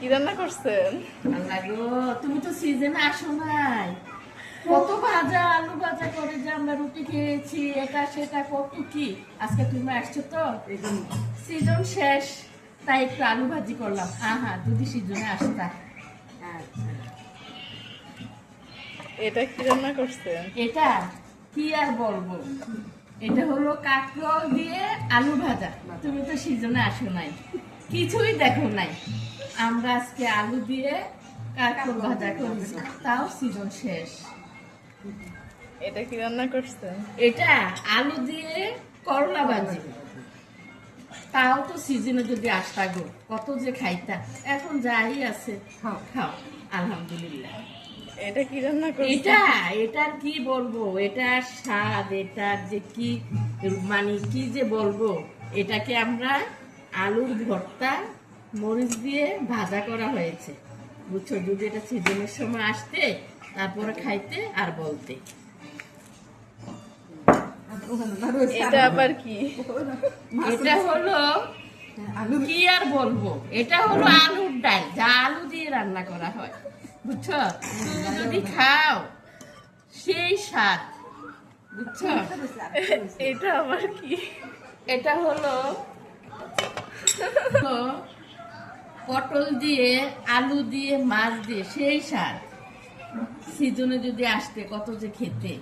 কি রান্না করছেন? আল্লাহ গো, তুমি তো সিজনে আসো নাই। কত ভাজা আলু ভাজা করে যে আমরা রুটি খেয়েছি, এটা সেটা কত কি। আজকে তুমি আসছো তো সিজন শেষ, তাই একটু আলু ভাজি করলাম। আহা, যদি সিজনে আসতা। এটা কি রান্না করছেন? এটা কি আর বলবো, এটা হলো কাঁকরোল দিয়ে আলু ভাজা। তুমি তো সিজনে আসো নাই, কিছুই দেখো নাই। আমরা আজকে আলু দিয়ে কাঁকরোল ভাজা করেছি, তাও সিজন শেষ। এটা কি রান্না করছেন? এটা আলু দিয়ে করলা ভাজি, তাও তো সিজনে যদি আসতা গো, কত যে খাইতা। এখন যাই আছে খাও, আলহামদুলিল্লাহ। এটা কি রান্না করছেন? এটার কি বলবো, এটার স্বাদ, এটার যে কি মানে কি যে বলবো। এটাকে আমরা আলুর ভর্তা মরিচ দিয়ে ভাজা করা হয়েছে, বুঝছো। যদি এটা সিজনের সময় আসতে, তারপরে খাইতে আর বলতে। এটা আবার কি? এটা হলো কি আর বলবো, এটা হলো আলুর ডাল, যা আলু দিয়ে রান্না করা হয়, বুঝছো। তুমি যদি খাও সেই স্বাদ, বুঝছো। এটা আবার কি? এটা হলো পটল দিয়ে আলু দিয়ে মাছ দিয়ে সেই স্বাদ। সিজনে যদি আসতে, কত যে খেতে।